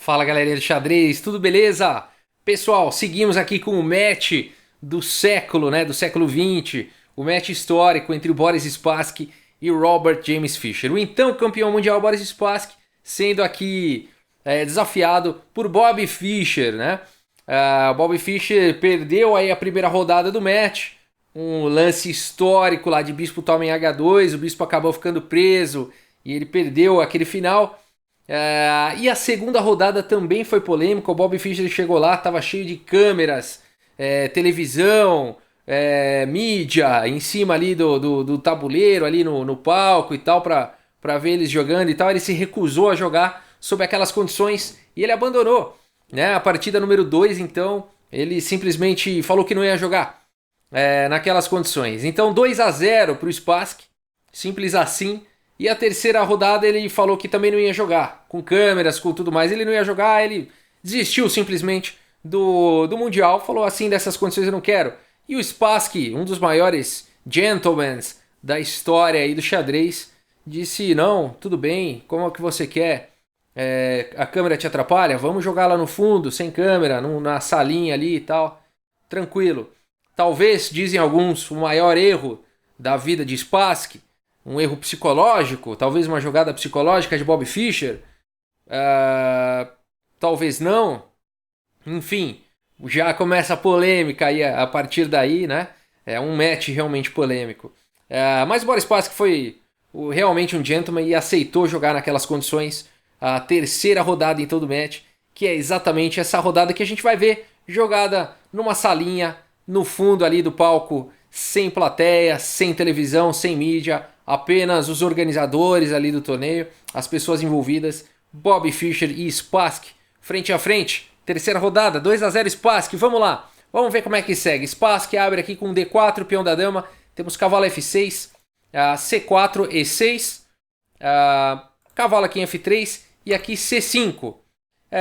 Fala galerinha do xadrez, tudo beleza? Pessoal, seguimos aqui com o match do século, né? Do século XX, o match histórico entre o Boris Spassky e o Robert James Fischer. O então campeão mundial Boris Spassky sendo aqui desafiado por Bob Fischer, né? Bob Fischer perdeu aí a primeira rodada do match, um lance histórico lá de bispo toma em H2, o bispo acabou ficando preso e ele perdeu aquele final. E a segunda rodada também foi polêmica. O Bob Fischer chegou lá, estava cheio de câmeras, televisão, mídia em cima ali do tabuleiro, ali no palco e tal, para ver eles jogando e tal. Ele se recusou a jogar sob aquelas condições e ele abandonou, né? A partida número 2, então, ele simplesmente falou que não ia jogar naquelas condições. Então 2-0 para o Spassky, simples assim. E a terceira rodada ele falou que também não ia jogar, com câmeras, com tudo mais, ele não ia jogar, ele desistiu simplesmente do Mundial, falou assim, dessas condições eu não quero. E o Spassky, um dos maiores gentlemen da história aí do xadrez, disse, não, tudo bem, como é que você quer? A câmera te atrapalha? Vamos jogar lá no fundo, sem câmera, na salinha ali e tal, tranquilo. Talvez, dizem alguns, o maior erro da vida de Spassky, um erro psicológico, talvez uma jogada psicológica de Bob Fischer, talvez não, enfim, já começa a polêmica aí a partir daí, né? É um match realmente polêmico. Mas o Boris Spassky foi realmente um gentleman e aceitou jogar naquelas condições a terceira rodada em todo o match, que é exatamente essa rodada que a gente vai ver jogada numa salinha, no fundo ali do palco, sem plateia, sem televisão, sem mídia, apenas os organizadores ali do torneio, as pessoas envolvidas, Bob Fischer e Spassky, frente a frente, terceira rodada, 2-0 Spassky, vamos lá, vamos ver como é que segue. Spassky abre aqui com D4, peão da dama, temos cavalo F6, C4, E6, cavalo aqui em F3 e aqui C5.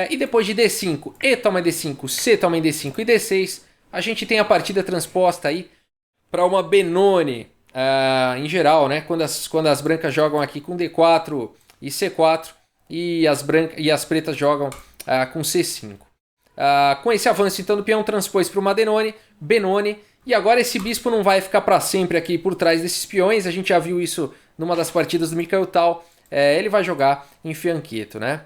E depois de D5, E toma em D5, C toma em D5 e D6, a gente tem a partida transposta aí para uma Benoni, em geral, né? Quando as brancas jogam aqui com D4 e C4 e as pretas jogam com C5. Com esse avanço então do peão transpôs para uma Benoni, e agora esse bispo não vai ficar para sempre aqui por trás desses peões, a gente já viu isso numa das partidas do Mikhail Tal, ele vai jogar em fianqueto, né?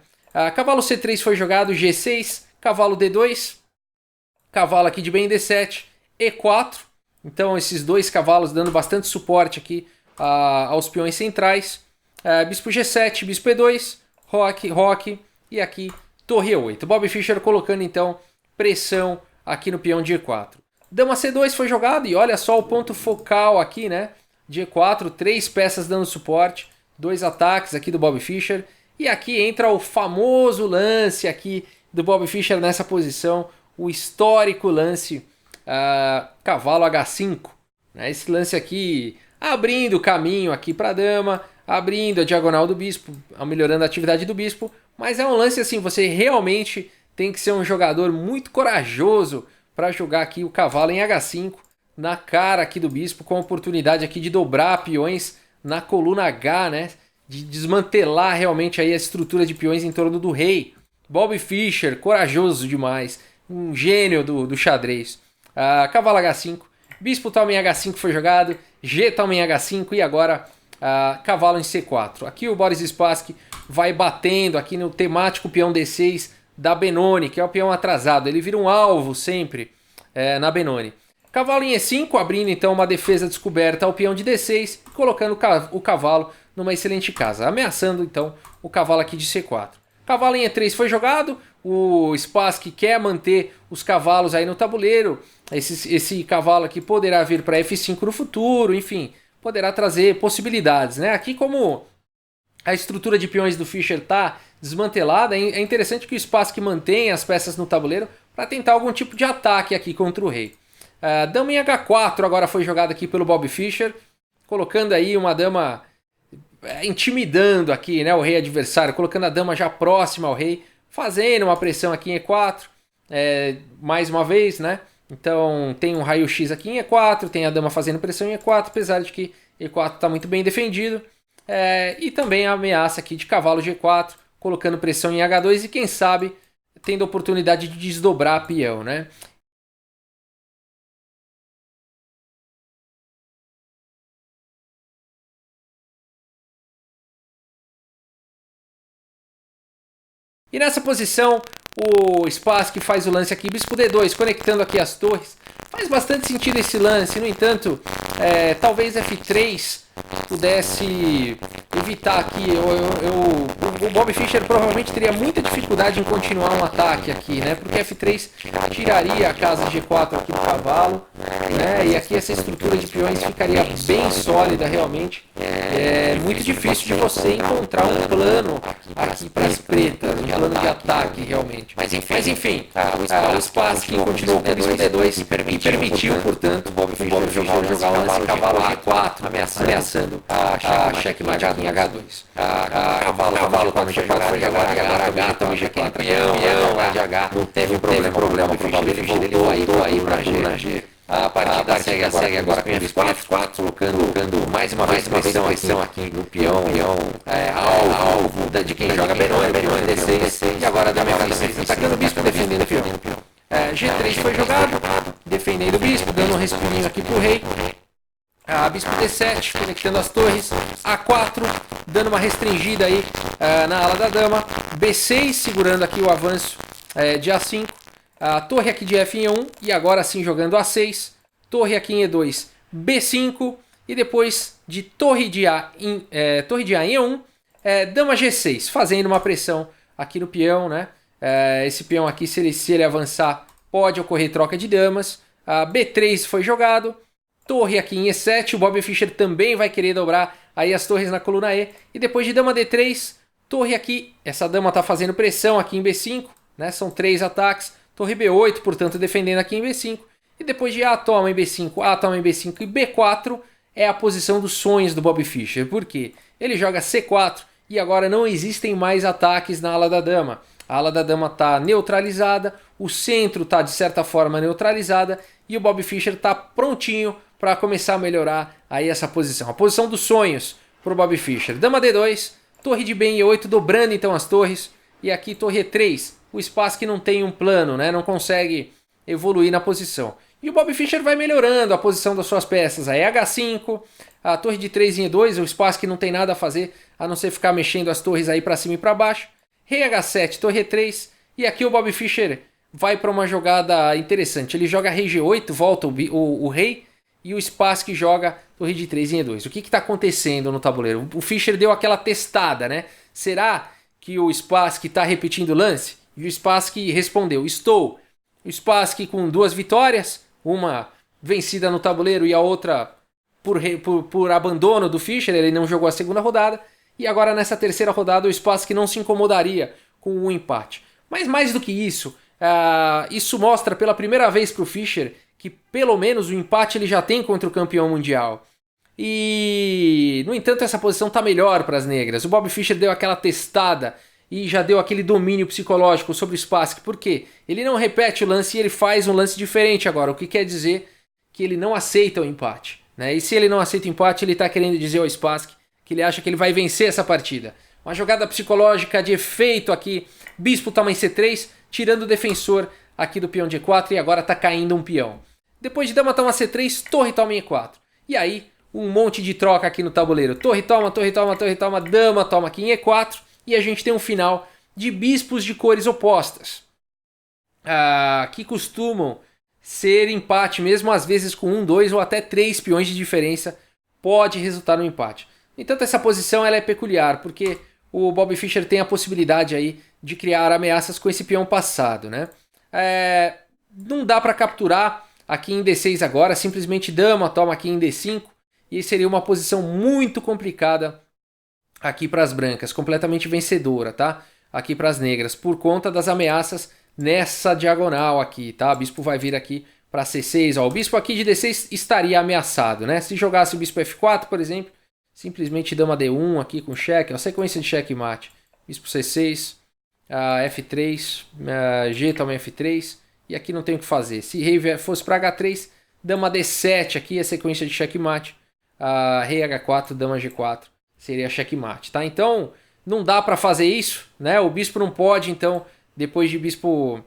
Cavalo C3 foi jogado, G6, cavalo D2, cavalo aqui de bem D7, E4, então esses dois cavalos dando bastante suporte aqui aos peões centrais, bispo G7, bispo E2, roque e aqui torre E8. Bob Fischer colocando então pressão aqui no peão de E4. Dama C2 foi jogado e olha só o ponto focal aqui, né? De E4, 3 peças dando suporte, 2 ataques aqui do Bob Fischer. E aqui entra o famoso lance aqui do Bob Fischer nessa posição, o histórico lance cavalo H5. Né? Esse lance aqui abrindo o caminho aqui para a dama, abrindo a diagonal do bispo, melhorando a atividade do bispo. Mas é um lance assim, você realmente tem que ser um jogador muito corajoso para jogar aqui o cavalo em H5 na cara aqui do bispo, com a oportunidade aqui de dobrar peões na coluna H, né? De desmantelar realmente aí a estrutura de peões em torno do rei. Bob Fischer, corajoso demais, um gênio do xadrez. Cavalo H5, bispo toma em H5 foi jogado, G toma em H5 e agora cavalo em C4. Aqui o Boris Spassky vai batendo aqui no temático peão D6 da Benoni, que é o peão atrasado. Ele vira um alvo sempre na Benoni. Cavalo em E5, abrindo então uma defesa descoberta ao peão de D6, colocando o cavalo numa excelente casa, ameaçando então o cavalo aqui de C4. Cavalo em E3 foi jogado, o Spassky quer manter os cavalos aí no tabuleiro, esse cavalo aqui poderá vir para F5 no futuro, enfim, poderá trazer possibilidades, né? Aqui como a estrutura de peões do Fischer está desmantelada, é interessante que o Spassky mantenha as peças no tabuleiro para tentar algum tipo de ataque aqui contra o rei. Dama em H4 agora foi jogada aqui pelo Bob Fischer, colocando aí uma dama intimidando aqui, né, o rei adversário, colocando a dama já próxima ao rei, fazendo uma pressão aqui em E4, mais uma vez, né? Então tem um raio-x aqui em E4, tem a dama fazendo pressão em E4, apesar de que E4 está muito bem defendido. E também a ameaça aqui de cavalo G4, colocando pressão em H2 e quem sabe tendo a oportunidade de desdobrar peão, né? E nessa posição, o Spassky faz o lance aqui, bispo D2, conectando aqui as torres. Faz bastante sentido esse lance, no entanto, talvez F3 pudesse evitar aqui. O Bobby Fischer provavelmente teria muita dificuldade em continuar um ataque aqui, né? Porque F3 tiraria a casa G4 aqui do cavalo, né? E aqui essa estrutura de peões ficaria bem sólida realmente. É muito difícil de você encontrar um plano aqui para as pretas, um plano de ataque realmente. Mas enfim, o Spassky continuou com o bispo D2 e permitiu, portanto, o Bobby Fischer jogar o lance cavalo A4, ameaçando a checkmate aqui em H2. Cavalo toma G4, foi agora H toma G4, peão, lá de H, não teve problema pro Bobby Fischer, ele voltou aí pra G. A partida segue agora com F4, colocando mais uma vez pressão aqui no peão, alvo de quem joga B9, D6, e agora dá F6, atacando o bispo, defendendo o peão. G3 foi jogado, defendendo o bispo, dando um respirinho aqui pro rei. Bispo D7, conectando as torres. A4, dando uma restringida aí na ala da dama. B6, segurando aqui o avanço de A5. A torre aqui de F em E1 e agora sim jogando A6. Torre aqui em E2, B5 e depois de torre de A em E1, dama G6, fazendo uma pressão aqui no peão, né? Esse peão aqui, se ele avançar, pode ocorrer troca de damas. B3 foi jogado. Torre aqui em E7, o Bobby Fischer também vai querer dobrar aí as torres na coluna E. E depois de dama D3, torre aqui, essa dama está fazendo pressão aqui em B5, né? São 3 ataques. Torre B8, portanto, defendendo aqui em B5. E depois de A toma em B5, A toma em B5 e B4 é a posição dos sonhos do Bobby Fischer. Por quê? Ele joga C4 e agora não existem mais ataques na ala da dama. A ala da dama está neutralizada, o centro está de certa forma neutralizada e o Bobby Fischer está prontinho para começar a melhorar aí essa posição. A posição dos sonhos para o Bobby Fischer. Dama D2, torre de B em E8, dobrando então as torres. E aqui torre E3, o Spassky não tem um plano, né? Não consegue evoluir na posição. E o Bobby Fischer vai melhorando a posição das suas peças. Aí H5, a torre de 3 em E2, o Spassky não tem nada a fazer a não ser ficar mexendo as torres aí para cima e para baixo. Rei H7, torre E3, e aqui o Bobby Fischer vai para uma jogada interessante. Ele joga Rei G8, volta o rei, e o Spassky joga torre de 3 em E2. O que está acontecendo no tabuleiro? O Fischer deu aquela testada, né? Será que o Spassky está repetindo o lance? E o Spassky respondeu, estou. O Spassky com 2 vitórias, uma vencida no tabuleiro e a outra por abandono do Fischer, ele não jogou a segunda rodada. E agora nessa terceira rodada o Spassky não se incomodaria com um empate. Mas mais do que isso, isso mostra pela primeira vez para o Fischer que pelo menos o empate ele já tem contra o campeão mundial. E, no entanto, essa posição está melhor para as negras. O Bobby Fischer deu aquela testada e já deu aquele domínio psicológico sobre o Spassky. Por quê? Ele não repete o lance e ele faz um lance diferente agora, o que quer dizer que ele não aceita o empate, né? E se ele não aceita o empate, ele está querendo dizer ao Spassky que ele acha que ele vai vencer essa partida. Uma jogada psicológica de efeito aqui. Bispo toma em C3, tirando o defensor aqui do peão G4 e agora está caindo um peão. Depois de dama toma C3, torre toma em E4. E aí, um monte de troca aqui no tabuleiro. Torre toma, torre toma, torre toma, dama toma aqui em E4. E a gente tem um final de bispos de cores opostas. Que costumam ser empate mesmo, às vezes com 1, 2 ou até 3 peões de diferença. Pode resultar no empate. No entanto, essa posição ela é peculiar, porque o Bobby Fischer tem a possibilidade aí de criar ameaças com esse peão passado, né? Não dá para capturar aqui em D6 agora, simplesmente dama toma aqui em D5, e seria uma posição muito complicada aqui para as brancas, completamente vencedora, tá? Aqui para as negras, por conta das ameaças nessa diagonal aqui, tá? O bispo vai vir aqui para C6, ó, o bispo aqui de D6 estaria ameaçado, né? Se jogasse o bispo F4, por exemplo, simplesmente dama D1 aqui com cheque, uma sequência de checkmate, bispo C6, F3, G toma F3, e aqui não tem o que fazer. Se rei fosse para H3, dama D7 aqui, a sequência de checkmate. Rei H4, dama G4, seria checkmate, tá? Então, não dá para fazer isso, né? O bispo não pode, então, depois de bispo...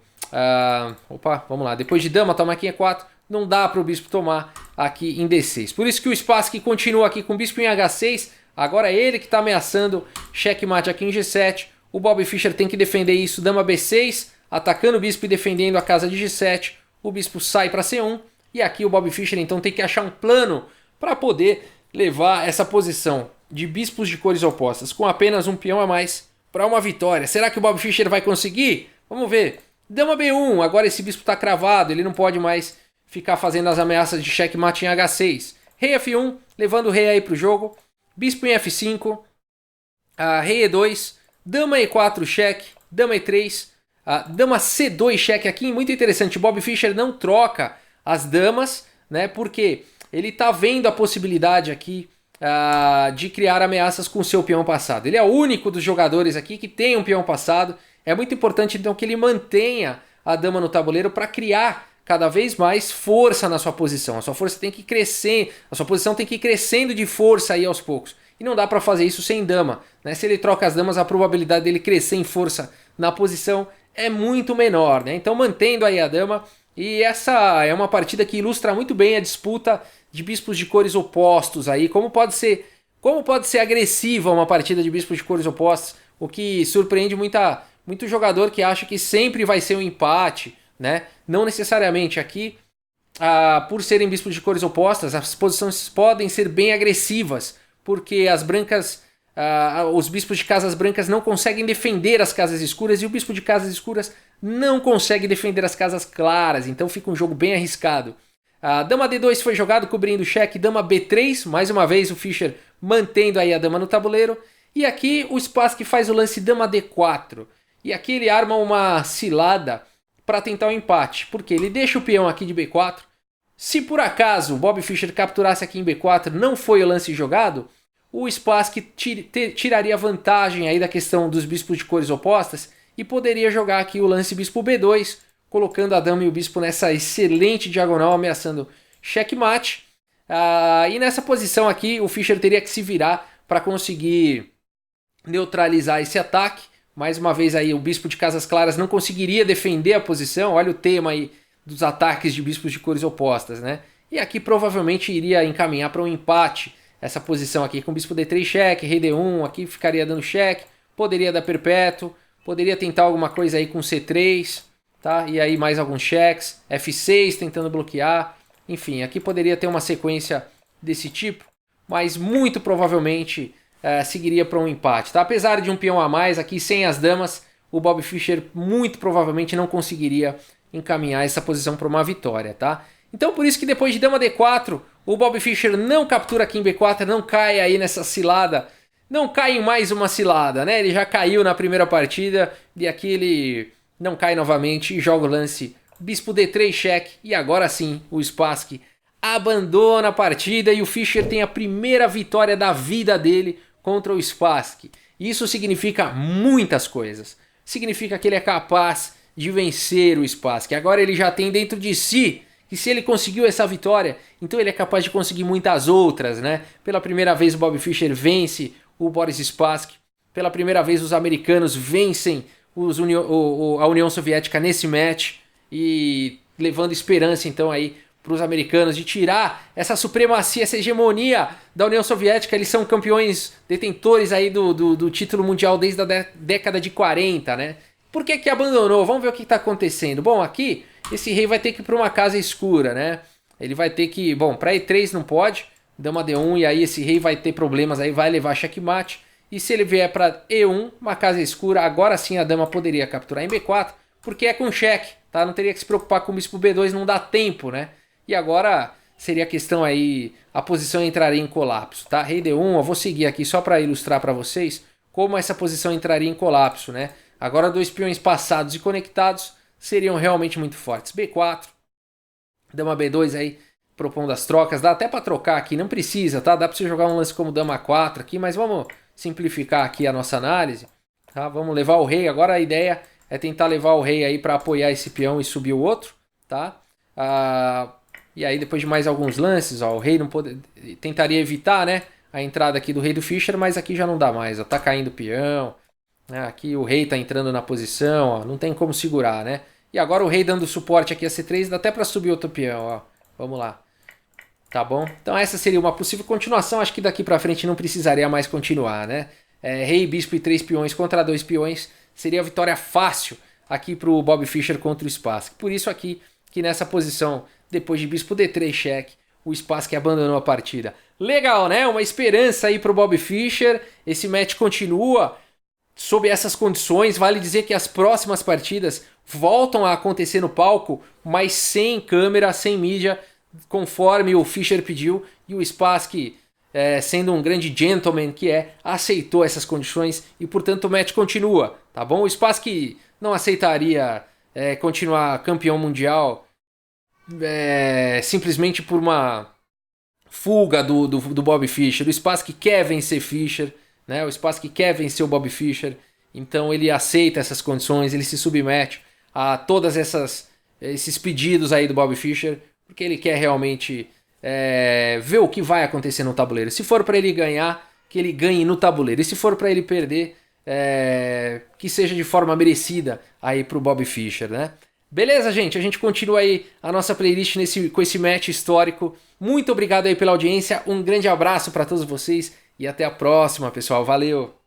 opa, vamos lá. Depois de dama, toma aqui em E4. Não dá para o bispo tomar aqui em D6. Por isso que o Spassky continua aqui com o bispo em H6. Agora é ele que está ameaçando checkmate aqui em G7. O Bobby Fischer tem que defender isso. Dama B6, atacando o bispo e defendendo a casa de G7. O bispo sai para C1. E aqui o Bobby Fischer então tem que achar um plano para poder levar essa posição de bispos de cores opostas com apenas um peão a mais para uma vitória. Será que o Bobby Fischer vai conseguir? Vamos ver. Dama B1, agora esse bispo está cravado, ele não pode mais ficar fazendo as ameaças de checkmate em H6. Rei F1, levando o rei aí para o jogo. Bispo em F5, rei E2, dama E4 cheque, dama E3, dama C2 cheque aqui. Muito interessante, o Bobby Fischer não troca as damas, né? Porque ele está vendo a possibilidade aqui de criar ameaças com o seu peão passado. Ele é o único dos jogadores aqui que tem um peão passado. É muito importante então que ele mantenha a dama no tabuleiro para criar cada vez mais força na sua posição. A sua força tem que crescer, a sua posição tem que ir crescendo de força aí aos poucos. E não dá para fazer isso sem dama, né? Se ele troca as damas, a probabilidade dele crescer em força na posição é muito menor, né? Então mantendo aí a dama. E essa é uma partida que ilustra muito bem a disputa de bispos de cores opostos aí. Como pode ser agressiva uma partida de bispos de cores opostos, o que surpreende muito jogador que acha que sempre vai ser um empate, né? Não necessariamente aqui, por serem bispos de cores opostas, as posições podem ser bem agressivas, porque as brancas, os bispos de casas brancas não conseguem defender as casas escuras e o bispo de casas escuras não consegue defender as casas claras, então fica um jogo bem arriscado. Dama D2 foi jogado cobrindo o cheque, dama B3, mais uma vez o Fischer mantendo aí a dama no tabuleiro, e aqui o Spassky faz o lance dama D4, e aqui ele arma uma cilada para tentar o empate, porque ele deixa o peão aqui de B4. Se por acaso o Bobby Fischer capturasse aqui em B4, não foi o lance jogado, o Spassky tiraria vantagem aí da questão dos bispos de cores opostas e poderia jogar aqui o lance bispo B2, colocando a dama e o bispo nessa excelente diagonal, ameaçando checkmate. E nessa posição aqui o Fischer teria que se virar para conseguir neutralizar esse ataque. Mais uma vez aí o bispo de casas claras não conseguiria defender a posição. Olha o tema aí dos ataques de bispos de cores opostas, né? E aqui provavelmente iria encaminhar para um empate. Essa posição aqui com bispo D3 cheque, rei D1, aqui ficaria dando cheque. Poderia dar perpétuo, poderia tentar alguma coisa aí com C3, tá? E aí mais alguns cheques, F6 tentando bloquear. Enfim, aqui poderia ter uma sequência desse tipo, mas muito provavelmente seguiria para um empate, tá? Apesar de um peão a mais aqui sem as damas, o Bobby Fischer muito provavelmente não conseguiria encaminhar essa posição para uma vitória, tá? Então por isso que depois de dama D4, o Bobby Fischer não captura aqui em B4, não cai aí nessa cilada, não cai em mais uma cilada, né? Ele já caiu na primeira partida e aqui ele não cai novamente e joga o lance bispo D3 cheque, e agora sim o Spassky abandona a partida e o Fischer tem a primeira vitória da vida dele contra o Spassky. Isso significa muitas coisas. Significa que ele é capaz de vencer o Spassky. Agora ele já tem dentro de si que se ele conseguiu essa vitória, então ele é capaz de conseguir muitas outras, né? Pela primeira vez o Bobby Fischer vence o Boris Spassky. Pela primeira vez os americanos vencem a União Soviética nesse match e levando esperança então aí para os americanos de tirar essa supremacia, essa hegemonia da União Soviética. Eles são campeões, detentores aí do título mundial desde a década de 40, né? Por que abandonou? Vamos ver o que está acontecendo. Bom, aqui esse rei vai ter que ir para uma casa escura, né? Ele vai ter que... Bom, para E3 não pode, dama D1, e aí esse rei vai ter problemas, aí vai levar checkmate. E se ele vier para E1, uma casa escura, agora sim a dama poderia capturar em B4, porque é com cheque, tá? Não teria que se preocupar com o bispo B2, não dá tempo, né? E agora seria a questão aí, a posição entraria em colapso, tá? Rei D1, eu vou seguir aqui só para ilustrar para vocês como essa posição entraria em colapso, né? Agora dois peões passados e conectados seriam realmente muito fortes. B4, dama B2 aí propondo as trocas, dá até para trocar aqui, não precisa, tá? Dá para você jogar um lance como dama 4 aqui, mas vamos simplificar aqui a nossa análise, tá? Vamos levar o rei, agora a ideia é tentar levar o rei aí para apoiar esse peão e subir o outro, tá? E aí depois de mais alguns lances, ó, o rei não tentaria evitar, né, a entrada aqui do rei do Fischer, mas aqui já não dá mais, ó, tá caindo o peão, né? Aqui o rei tá entrando na posição, ó, não tem como segurar, né? E agora o rei dando suporte aqui a C3, dá até para subir outro peão, ó. Vamos lá. Tá bom? Então essa seria uma possível continuação, acho que daqui para frente não precisaria mais continuar, né? Rei, bispo e 3 peões contra 2 peões seria vitória fácil aqui para o Bob Fischer contra o Spassky. Por isso aqui que nessa posição, depois de bispo D3 cheque, o Spassky abandonou a partida. Legal, né? Uma esperança aí para o Bob Fischer. Esse match continua sob essas condições. Vale dizer que as próximas partidas voltam a acontecer no palco, mas sem câmera, sem mídia, conforme o Fischer pediu, e o Spassky, sendo um grande gentleman que aceitou essas condições e portanto o match continua, tá bom? O Spassky não aceitaria continuar campeão mundial simplesmente por uma fuga do Bob Fischer. O Spassky quer vencer Fischer, né? O Spassky quer vencer o Bob Fischer, então ele aceita essas condições, ele se submete a todas esses pedidos aí do Bob Fischer, porque ele quer realmente ver o que vai acontecer no tabuleiro. Se for para ele ganhar, que ele ganhe no tabuleiro. E se for para ele perder, que seja de forma merecida aí pro Bob Fischer, né? Beleza, gente? A gente continua aí a nossa playlist com esse match histórico. Muito obrigado aí pela audiência. Um grande abraço para todos vocês e até a próxima, pessoal. Valeu!